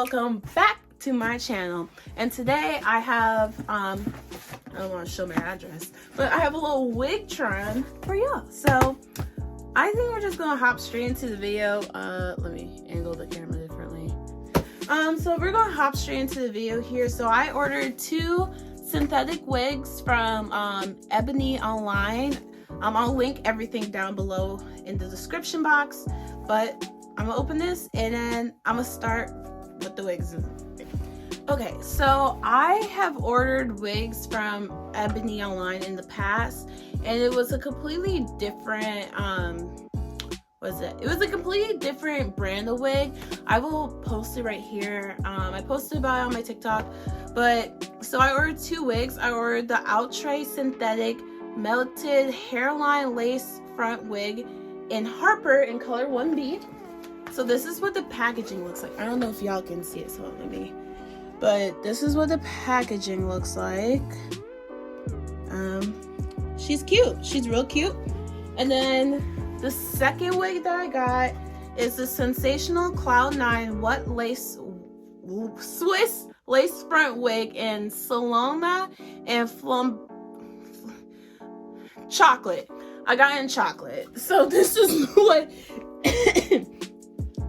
welcome back to my channel. And today I have I don't want to show my address, but I have a little wig trim for y'all. So I think we're just gonna hop straight into the video. Let me angle the camera differently. So we're gonna hop straight into the video here. So I ordered 2 synthetic wigs from Ebony online. I'll link everything down below in the description box, but I'm gonna open this and then I'm gonna start with the wigs. Okay, so I have ordered wigs from Ebony online in the past, and it was a completely different it was a completely different brand of wig. I will post it right here. I posted about it on my TikTok. But so I ordered 2 wigs. I ordered the Outre synthetic melted hairline lace front wig in Harper in color 1B. So this is what the packaging looks like. I don't know if y'all can see it, so let me. But this is what the packaging looks like. She's cute. She's real cute. And then the second wig that I got is the Sensationnel CLOUD9 What Lace Swiss lace front wig in Solana and chocolate. I got it in chocolate. So this is what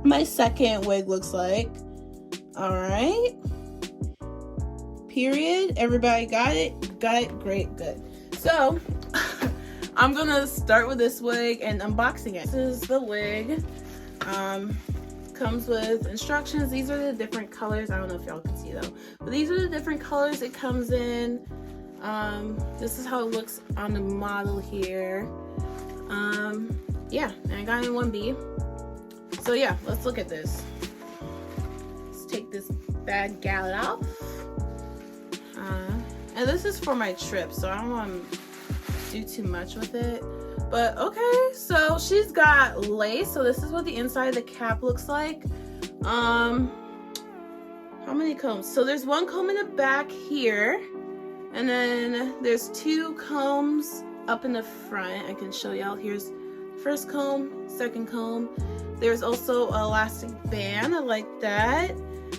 my second wig looks like. All right. Period. Everybody got it? Got it? Great. Good. So I'm gonna start with this wig and unboxing it. This is the wig. Comes with instructions. These are the different colors. I don't know if y'all can see though, but these are the different colors it comes in. This is how it looks on the model here. Yeah, and I got it in 1B. So yeah, let's look at this. Let's take this bad gal off. And this is for my trip, so I don't want to do too much with it. But okay, so she's got lace. So this is what the inside of the cap looks like. How many combs? So there's 1 comb in the back here, and then there's 2 combs up in the front. I can show y'all. Here's first comb, second comb. There's also an elastic band. I like that.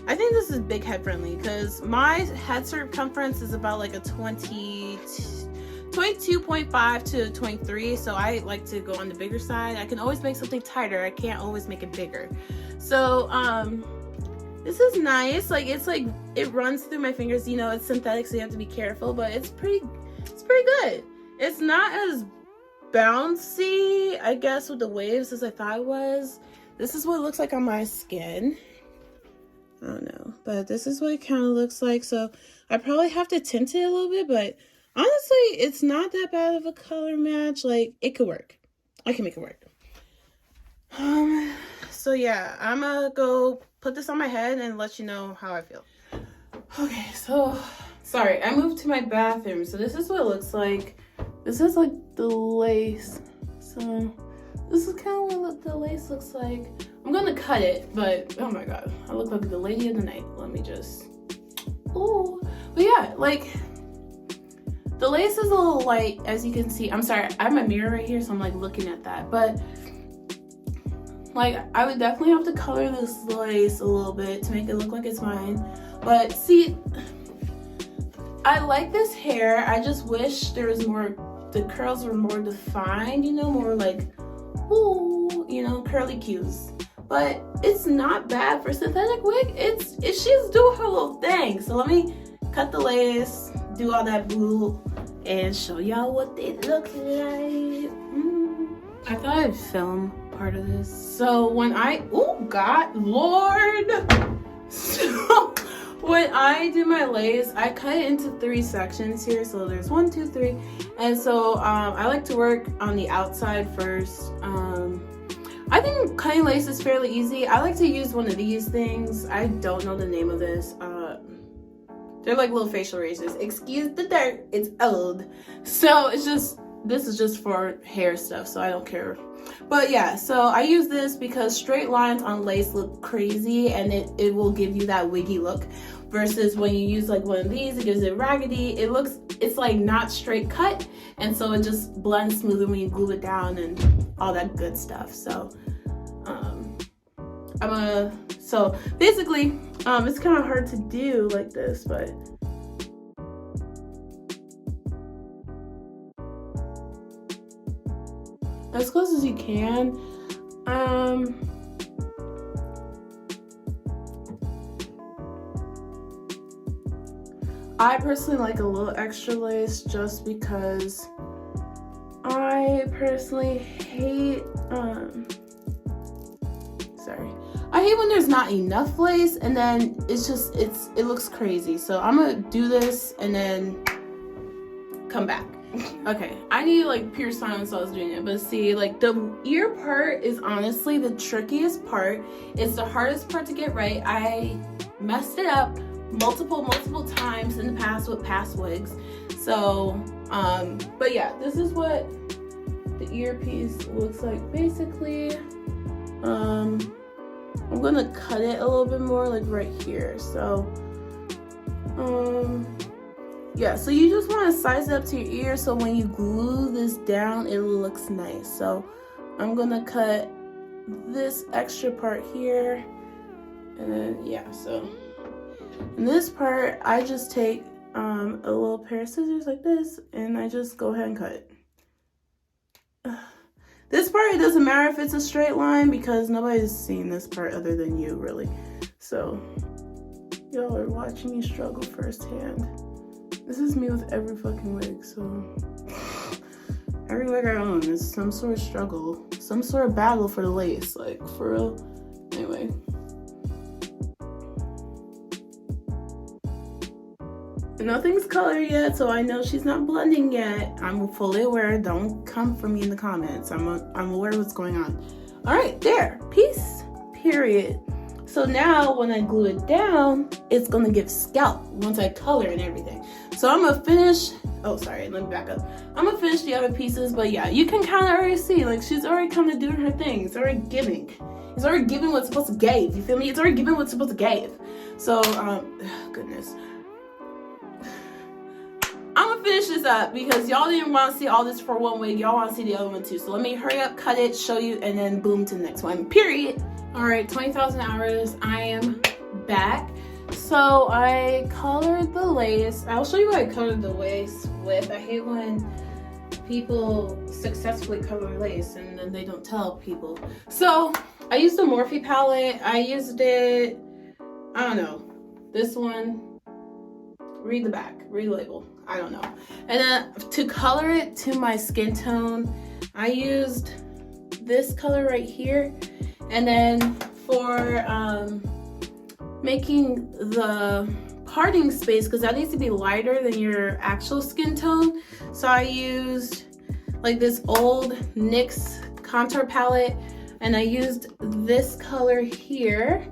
I think this is big head friendly because my head circumference is about like a 22.5 to 23, so I like to go on the bigger side. I can always make something tighter. I can't always make it bigger. So this is nice. Like it runs through my fingers. You know, it's synthetic, so you have to be careful, but it's pretty good. It's not as bouncy, I guess, with the waves as I thought it was. This is what it looks like on my skin. I don't know, but this is what it kind of looks like. So I probably have to tint it a little bit, but honestly, it's not that bad of a color match. Like, it could work. I can make it work. So yeah, I'm gonna go put this on my head and let you know how I feel. Okay, so sorry, I moved to my bathroom. So this is what it looks like. This is like the lace. So this is kind of what the lace looks like. I'm gonna cut it, but oh my god, I look like the lady of the night. Let me just, ooh. But yeah, like the lace is a little light, as you can see. I'm sorry, I have my mirror right here, so I'm like looking at that. But like, I would definitely have to color this lace a little bit to make it look like it's mine. But see, I like this hair. I just wish there was more, the curls were more defined, you know, more like, ooh, you know, curly cues. But it's not bad for synthetic wig. She's doing her little thing. So let me cut the lace, do all that boo, and show y'all what they look like. I thought I'd film part of this. So when oh God, Lord. So when I do my lace, I cut it into 3 sections here. So there's 1, 2, 3. And so I like to work on the outside first. I think cutting lace is fairly easy. I like to use one of these things. I don't know the name of this. They're like little facial razors. Excuse the dirt, it's old. So it's just, this is just for hair stuff, so I don't care. But yeah, so I use this because straight lines on lace look crazy and it will give you that wiggy look. Versus when you use like one of these, it gives it raggedy. It's like not straight cut, and so it just blends smoother when you glue it down and all that good stuff. So I'm gonna So basically, it's kind of hard to do like this, but as close as you can. I personally like a little extra lace just because I personally hate, I hate when there's not enough lace and then it looks crazy. So I'm gonna do this and then come back. Okay, I need like pure silence while I was doing it, but see, like the ear part is honestly the trickiest part. It's the hardest part to get right. I messed it up multiple times in the past with past wigs. So, but yeah, this is what the earpiece looks like basically. I'm gonna cut it a little bit more like right here. So, yeah, so you just want to size it up to your ear so when you glue this down, it looks nice. So I'm gonna cut this extra part here, and then yeah, so in this part, I just take a little pair of scissors like this, and I just go ahead and cut it. This part, it doesn't matter if it's a straight line because nobody's seeing this part other than you, really. So y'all are watching me struggle firsthand. This is me with every fucking wig, so every wig I own is some sort of struggle, some sort of battle for the lace, like for real. Anyway. Nothing's colored yet, so I know she's not blending yet. I'm fully aware. Don't come for me in the comments. I'm aware of what's going on. All right, there. Peace. Period. So now when I glue it down, it's gonna give scalp once I color and everything. So I'm gonna finish. Oh, sorry. Let me back up. I'm gonna finish the other pieces, but yeah, you can kind of already see like she's already kind of doing her thing. It's already giving. It's already giving what's supposed to give. You feel me? It's already giving what's supposed to give. So goodness. I'm gonna finish this up because y'all didn't want to see all this for one wig. Y'all want to see the other one too. So let me hurry up, cut it, show you, and then boom to the next one. Period. All right, 20,000 hours. I am back. So I colored the lace. I'll show you what I colored the lace with. I hate when people successfully color lace and then they don't tell people. So I used the Morphe palette. I used it, I don't know, this one. Read the back, read the label. I don't know. And then to color it to my skin tone, I used this color right here. And then for making the parting space, because that needs to be lighter than your actual skin tone, so I used like this old NYX contour palette, and I used this color here.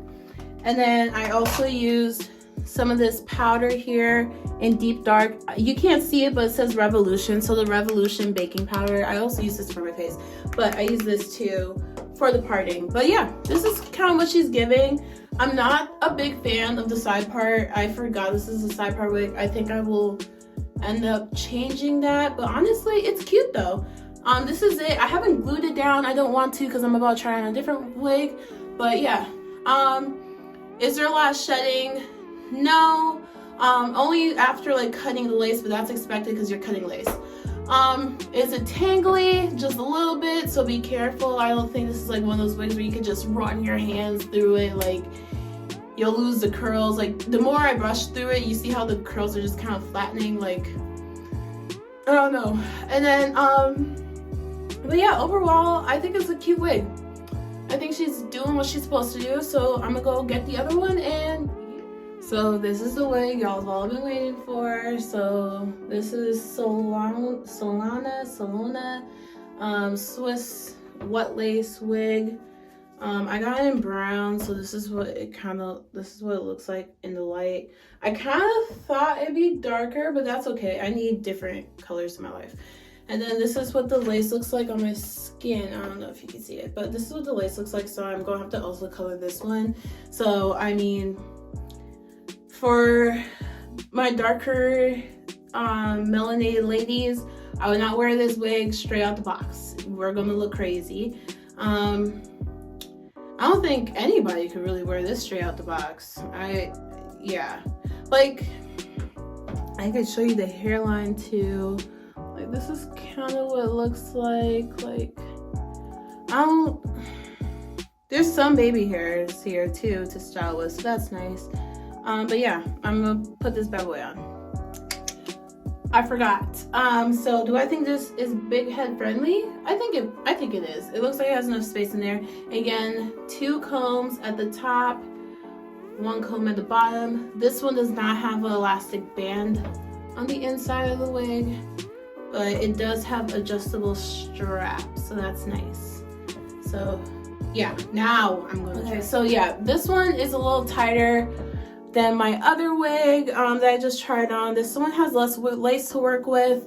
And then I also used some of this powder here in deep dark. You can't see it, but it says Revolution, so the Revolution baking powder. I also use this for my face, but I use this too for the parting. But yeah, this is kind of what she's giving. I'm not a big fan of the side part. I forgot this is a side part wig. I think I will end up changing that, but honestly, it's cute though. This is it. I haven't glued it down. I don't want to because I'm about to try on a different wig, but yeah. Is there a lot of shedding? No, only after like cutting the lace, but that's expected because you're cutting lace. Is it tangly? Just a little bit, so be careful. I don't think this is like one of those wigs where you can just run your hands through it. Like, you'll lose the curls. Like, the more I brush through it, you see how the curls are just kind of flattening. Like, I don't know. And then, but yeah, overall, I think it's a cute wig. I think she's doing what she's supposed to do, so I'm gonna go get the other one. And so this is the wig y'all have all been waiting for. So this is Solana Swiss wet lace wig. I got it in brown, so this is what it looks like in the light. I kind of thought it'd be darker, but that's okay. I need different colors in my life. And then this is what the lace looks like on my skin. I don't know if you can see it, but this is what the lace looks like. So I'm gonna have to also color this one. So I mean, for my darker melanated ladies, I would not wear this wig straight out the box. We're gonna look crazy. I I don't think anybody could really wear this straight out the box. Yeah. Like, I could show you the hairline too. Like, this is kind of what it looks like. Like, there's some baby hairs here too to style with, so that's nice. But yeah, I'm gonna put this bad boy on. I forgot. So do I think this is big head friendly? I think it is. It looks like it has enough space in there. Again, 2 combs at the top, 1 comb at the bottom. This one does not have an elastic band on the inside of the wig, but it does have adjustable straps, so that's nice. So yeah, now I'm gonna try. So yeah, this one is a little tighter than my other wig that I just tried on. This one has less lace to work with.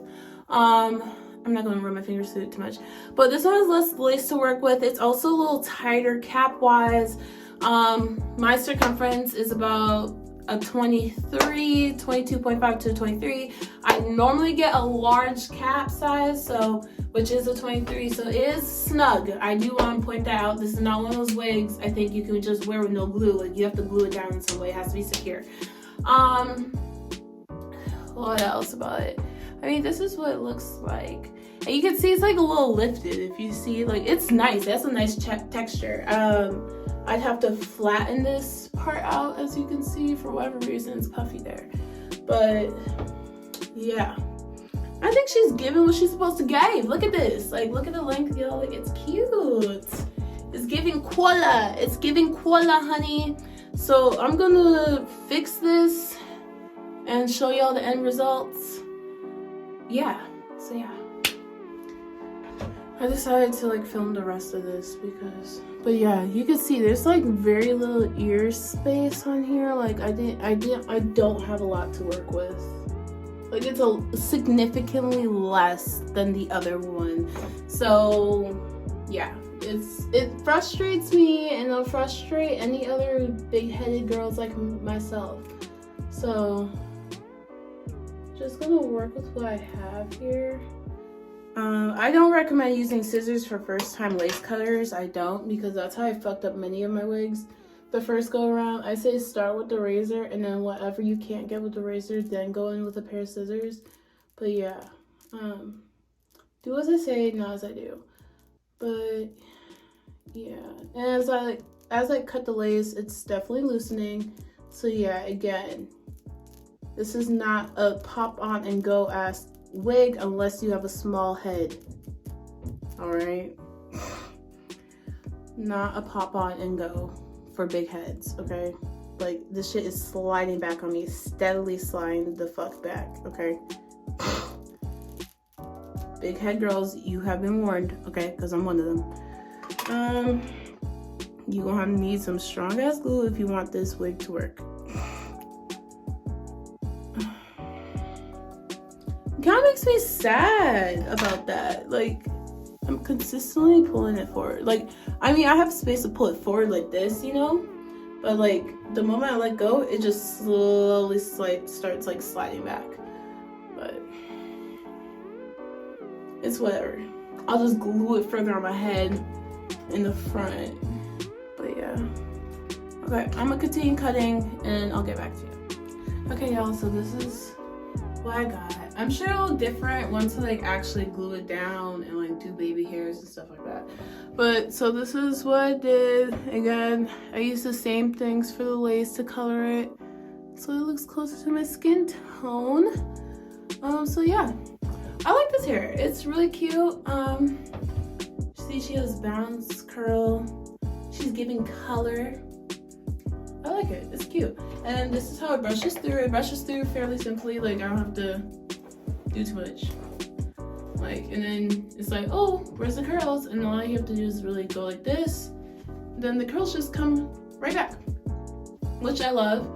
I'm not gonna run my fingers through it too much, but this one has less lace to work with. It's also a little tighter cap wise. My circumference is about a 23, 22.5 to 23. I normally get a large cap size, so which is a 23, so it is snug. I do want to point that out. This is not one of those wigs I think you can just wear with no glue. Like, you have to glue it down in some way. It has to be secure. What else about it? I mean, this is what it looks like. And you can see it's like a little lifted. If you see, like, it's nice. That's a nice texture. I'd have to flatten this part out, as you can see. For whatever reason, it's puffy there. But yeah, I think she's giving what she's supposed to give. Look at this. Like, look at the length, y'all. Like, it's cute. It's giving koala. It's giving koala, honey. So I'm gonna fix this and show y'all the end results. Yeah. So yeah, I decided to like film the rest of this because, but yeah, you can see there's like very little ear space on here. Like, I don't have a lot to work with. Like, it's a significantly less than the other one. So yeah, it frustrates me, and it'll frustrate any other big-headed girls like myself. So just gonna work with what I have here. I don't recommend using scissors for first-time lace cutters. I don't, because that's how I fucked up many of my wigs the first go around. I say start with the razor, and then whatever you can't get with the razor, then go in with a pair of scissors. But yeah, do as I say, not as I do. But yeah, and as I cut the lace, it's definitely loosening. So yeah, again, this is not a pop on and go ass wig unless you have a small head. All right, not a pop on and go for big heads. Okay, like, this shit is sliding back on me, steadily sliding the fuck back. Okay, big head girls, you have been warned. Okay, because I'm one of them. You gonna need some strong ass glue if you want this wig to work. Kind of makes me sad about that. Like, I'm consistently pulling it forward. Like, I mean, I have space to pull it forward like this, you know, but like the moment I let go, it just slowly starts like sliding back. But it's whatever. I'll just glue it further on my head in the front. But yeah, okay, I'm gonna continue cutting and I'll get back to you. Okay, y'all, so this is what I got. I'm sure it'll look different once I like actually glue it down and like do baby hairs and stuff like that. But so this is what I did. Again, I used the same things for the lace to color it so it looks closer to my skin tone. So yeah, I like this hair. It's really cute. See, she has bounce curl. She's giving color. I like it. It's cute. And this is how it brushes through. It brushes through fairly simply. Like, I don't have to do too much. Like, and then it's like, oh, where's the curls? And all you have to do is really go like this. Then the curls just come right back, which I love.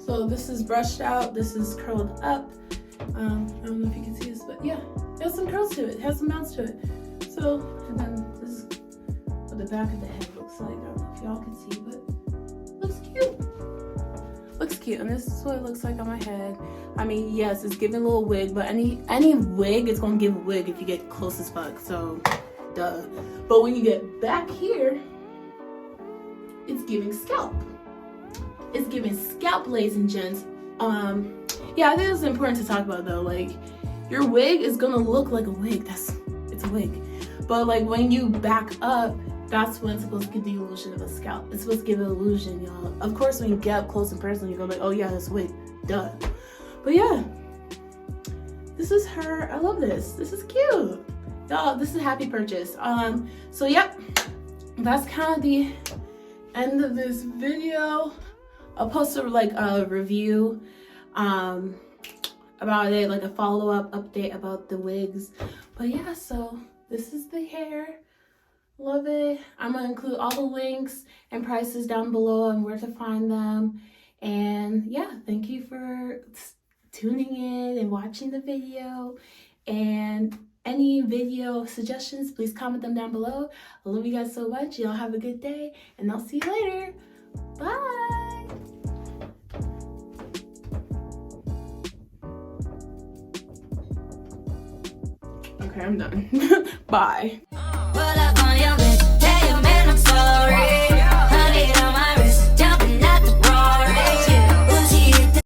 So this is brushed out. This is curled up. I don't know if you can see this, but yeah, it has some curls to it. It has some bounce to it. So, and then this is what the back of the head looks like. I don't know if y'all can see, but looks cute. Looks cute, and this is what it looks like on my head. I mean, yes, it's giving a little wig, but any wig is gonna give a wig if you get close as fuck. So, duh. But when you get back here, it's giving scalp. It's giving scalp, ladies and gents. Yeah, I think it's important to talk about though. Like, your wig is gonna look like a wig. It's a wig. But like when you back up, that's when it's supposed to give the illusion of a scalp. It's supposed to give an illusion, y'all. Of course, when you get up close and personal, you're gonna be like, oh yeah, that's a wig. Duh. But yeah, this is her. I love this. This is cute. Y'all, this is a happy purchase. So yep, that's kind of the end of this video. I'll post a review about it, like a follow-up update about the wigs. But yeah, so this is the hair. Love it. I'm gonna include all the links and prices down below and where to find them. And yeah, thank you for tuning in and watching the video. And any video suggestions, please comment them down below. I love you guys so much. Y'all have a good day, and I'll see you later. Bye. Okay, I'm done. Bye.